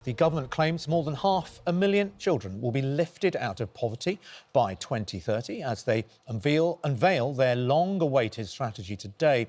The government claims more than 500,000 children will be lifted out of poverty by 2030 as they unveil their long-awaited strategy today.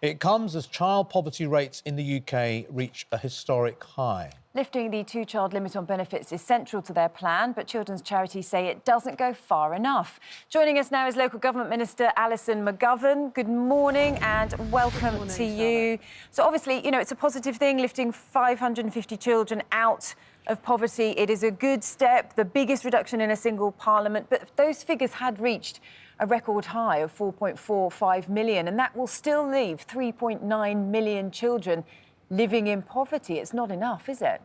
It comes as child poverty rates in the UK reach a historic high. Lifting the two-child limit on benefits is central to their plan, but children's charities say it doesn't go far enough. Joining us now is Local Government Minister Alison McGovern. Good morning and welcome to you. So obviously, you know, it's a positive thing, lifting 550 children out of poverty. It is a good step, the biggest reduction in a single parliament, but those figures had reached a record high of 4.45 million, and that will still leave 3.9 million children living in poverty. It's not enough, is it?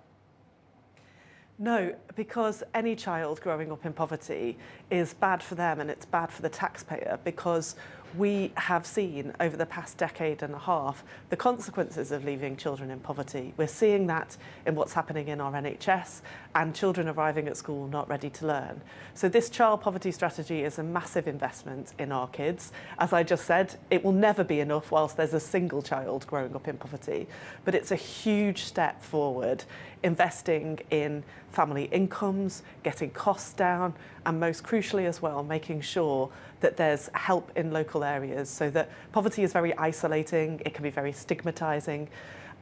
No, because any child growing up in poverty is bad for them and it's bad for the taxpayer, because we have seen over the past decade and a half the consequences of leaving children in poverty. We're seeing that in what's happening in our NHS and children arriving at school not ready to learn. So this child poverty strategy is a massive investment in our kids. As I just said, it will never be enough whilst there's a single child growing up in poverty, but it's a huge step forward, investing in family incomes, getting costs down, and most crucially as well, making sure that there's help in local areas, so that poverty is very isolating, it can be very stigmatising,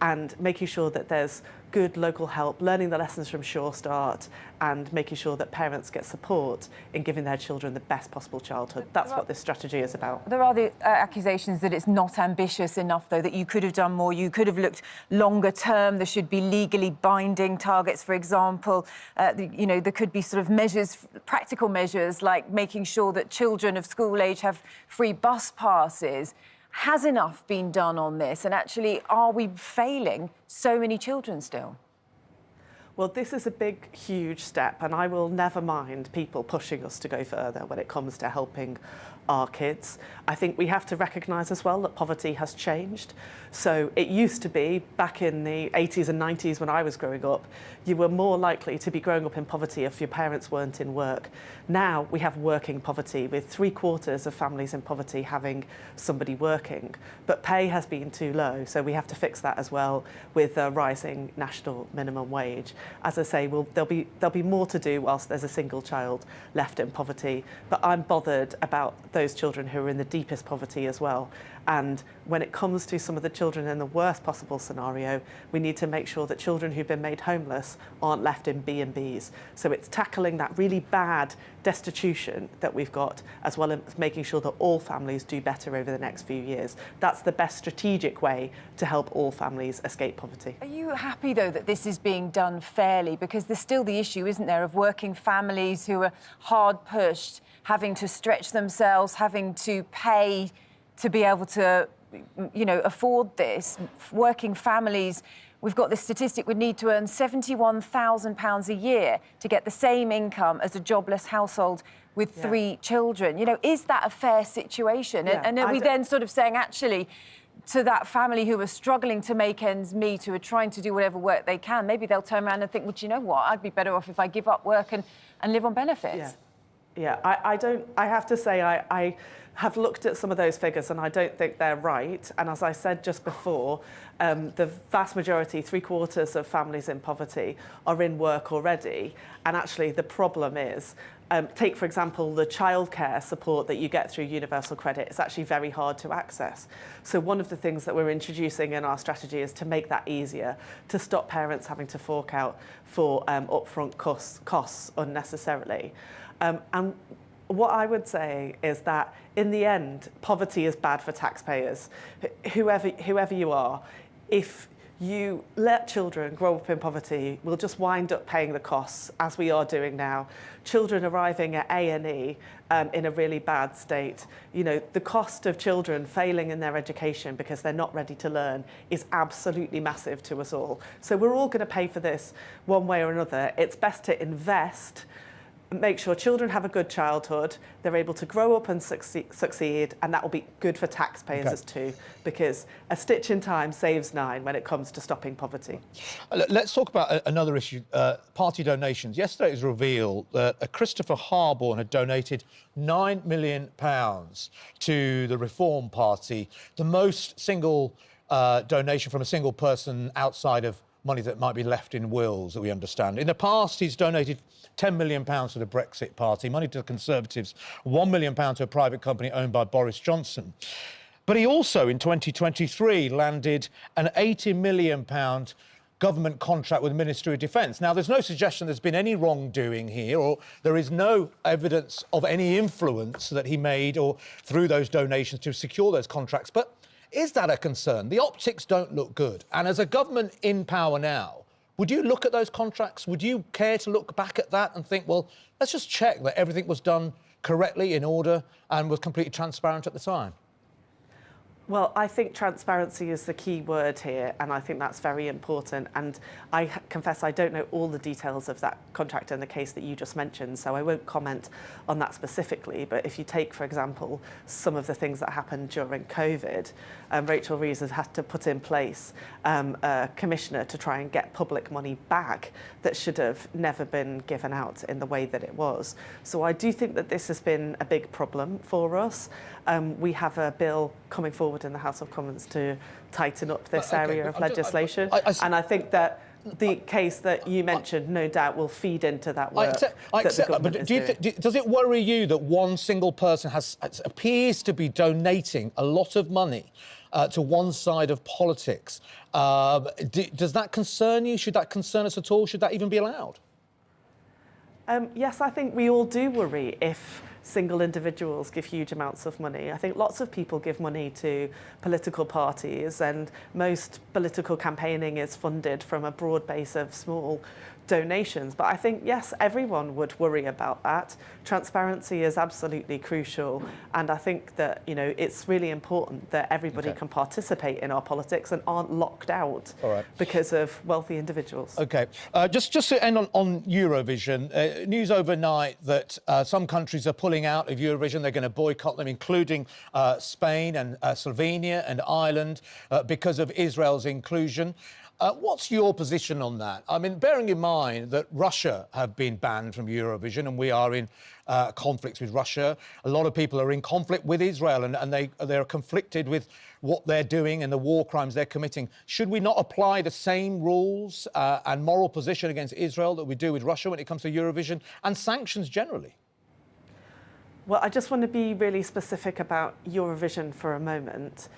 and making sure that there's good local help, learning the lessons from Sure Start, and making sure that parents get support in giving their children the best possible childhood. That's what this strategy is about. There are the accusations that it's not ambitious enough, though, that you could have done more, you could have looked longer term, there should be legally binding targets, for example. You know, there could be sort of measures, practical measures, like making sure that children of school age have free bus passes. Has enough been done on this? And actually, are we failing so many children still? Well, this is a big, huge step, and I will never mind people pushing us to go further when it comes to helping our kids. I think we have to recognise as well that poverty has changed. So it used to be, back in the 80s and 90s when I was growing up, you were more likely to be growing up in poverty if your parents weren't in work. Now we have working poverty, with 3/4 of families in poverty having somebody working. But pay has been too low, so we have to fix that as well with a rising national minimum wage. As I say, there'll be more to do whilst there's a single child left in poverty, but I'm bothered about those children who are in the deepest poverty as well. And when it comes to some of the children in the worst possible scenario, we need to make sure that children who've been made homeless aren't left in B&Bs. So it's tackling that really bad destitution that we've got, as well as making sure that all families do better over the next few years. That's the best strategic way to help all families escape poverty. Are you happy, though, that this is being done fairly? Because there's still the issue, isn't there, of working families who are hard pushed, having to stretch themselves, having to pay to be able to, you know, afford this. Working families, we've got this statistic, would need to earn £71,000 a year to get the same income as a jobless household with 3 children. You know, is that a fair situation? Yeah, and are we then sort of saying, actually, to that family who are struggling to make ends meet, who are trying to do whatever work they can, maybe they'll turn around and think, well, do you know what, I'd be better off if I give up work and live on benefits. Yeah, I have to say, I have looked at some of those figures and I don't think they're right. And as I said just before, the vast majority, 3/4 of families in poverty, are in work already. And actually the problem is, take, for example, the childcare support that you get through Universal Credit. It's actually very hard to access. So one of the things that we're introducing in our strategy is to make that easier, to stop parents having to fork out for upfront costs unnecessarily. And what I would say is that, in the end, poverty is bad for taxpayers. Whoever you are, if you let children grow up in poverty, we'll just wind up paying the costs, as we are doing now. Children arriving at A&E in a really bad state. You know, the cost of children failing in their education because they're not ready to learn is absolutely massive to us all. So we're all going to pay for this one way or another. It's best to invest, make sure children have a good childhood, they're able to grow up and succeed, and that will be good for taxpayers too, because a stitch in time saves 9 when it comes to stopping poverty. Let's talk about another issue, party donations. Yesterday it was revealed that Christopher Harborne had donated £9 million to the Reform Party, the most single donation from a single person outside of money that might be left in wills, that we understand. In the past, he's donated £10 million to the Brexit Party, money to the Conservatives, £1 million to a private company owned by Boris Johnson. But he also, in 2023, landed an £80 million government contract with the Ministry of Defence. Now, there's no suggestion there's been any wrongdoing here, or there is no evidence of any influence that he made or through those donations to secure those contracts. But is that a concern? The optics don't look good. And as a government in power now, would you look at those contracts? Would you care to look back at that and think, well, let's just check that everything was done correctly, in order, and was completely transparent at the time? Well, I think transparency is the key word here, and I think that's very important. And I confess I don't know all the details of that contract and the case that you just mentioned, so I won't comment on that specifically. But if you take, for example, some of the things that happened during COVID, Rachel Reid has had to put in place a commissioner to try and get public money back that should have never been given out in the way that it was. So I do think that this has been a big problem for us. We have a bill coming forward in the House of Commons to tighten up this area of legislation. And I think that the case that you mentioned, no doubt, will feed into that work. I accept that, but does it worry you that one single person appears to be donating a lot of money to one side of politics? Does that concern you? Should that concern us at all? Should that even be allowed? Yes, I think we all do worry if single individuals give huge amounts of money. I think lots of people give money to political parties, and most political campaigning is funded from a broad base of small donations. But I think, yes, everyone would worry about that. Transparency is absolutely crucial, and I think that, you know, it's really important that everybody can participate in our politics and aren't locked out because of wealthy individuals. OK. Just to end on Eurovision, news overnight that some countries are pulling out of Eurovision. They're going to boycott them, including Spain and Slovenia and Ireland, because of Israel's inclusion. What's your position on that? I mean, bearing in mind that Russia have been banned from Eurovision and we are in conflicts with Russia, a lot of people are in conflict with Israel, and they're conflicted with what they're doing and the war crimes they're committing. Should we not apply the same rules and moral position against Israel that we do with Russia when it comes to Eurovision and sanctions generally? Well, I just want to be really specific about Eurovision for a moment.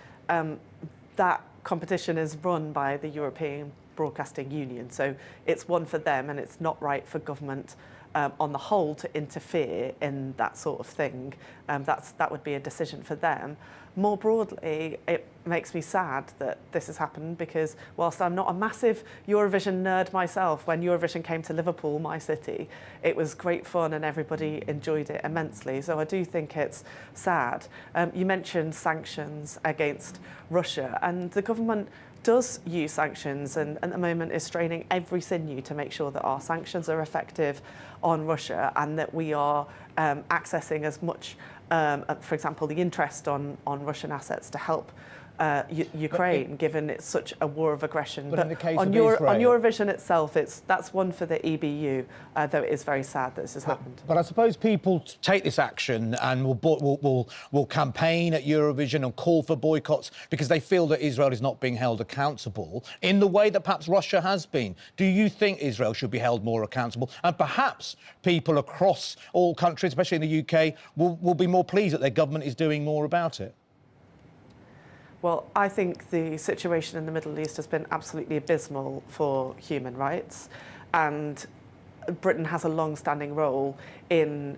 That competition is run by the European Broadcasting Union, so it's one for them, and it's not right for government on the whole to interfere in that sort of thing. That would be a decision for them. More broadly, it makes me sad that this has happened, because whilst I'm not a massive Eurovision nerd myself, when Eurovision came to Liverpool, my city, it was great fun and everybody enjoyed it immensely. So I do think it's sad. You mentioned sanctions against Russia, and the government does use sanctions, and at the moment is straining every sinew to make sure that our sanctions are effective on Russia, and that we are accessing as much, for example, the interest on Russian assets to help Ukraine, given it's such a war of aggression. But in the case on of Israel, on Eurovision itself, that's one for the EBU, though it is very sad that this has happened. But I suppose people take this action and will campaign at Eurovision and call for boycotts because they feel that Israel is not being held accountable in the way that perhaps Russia has been. Do you think Israel should be held more accountable? And perhaps people across all countries, especially in the UK, will be more pleased that their government is doing more about it? Well, I think the situation in the Middle East has been absolutely abysmal for human rights, and Britain has a long-standing role in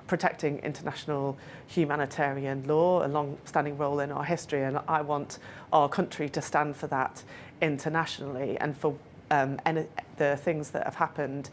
protecting international humanitarian law, a long-standing role in our history, and I want our country to stand for that internationally, and for the things that have happened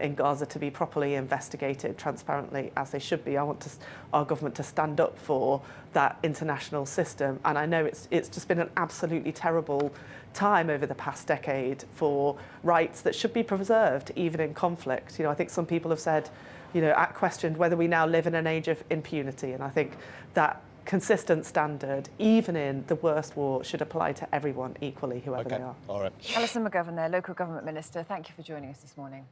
in Gaza to be properly investigated transparently, as they should be. I want our government to stand up for that international system, and I know it's just been an absolutely terrible time over the past decade for rights that should be preserved even in conflict. You know, I think some people have said, you know, questioned whether we now live in an age of impunity, and I think that consistent standard, even in the worst war, should apply to everyone equally, whoever they are. All right. Alison McGovern there, Local Government Minister. Thank you for joining us this morning.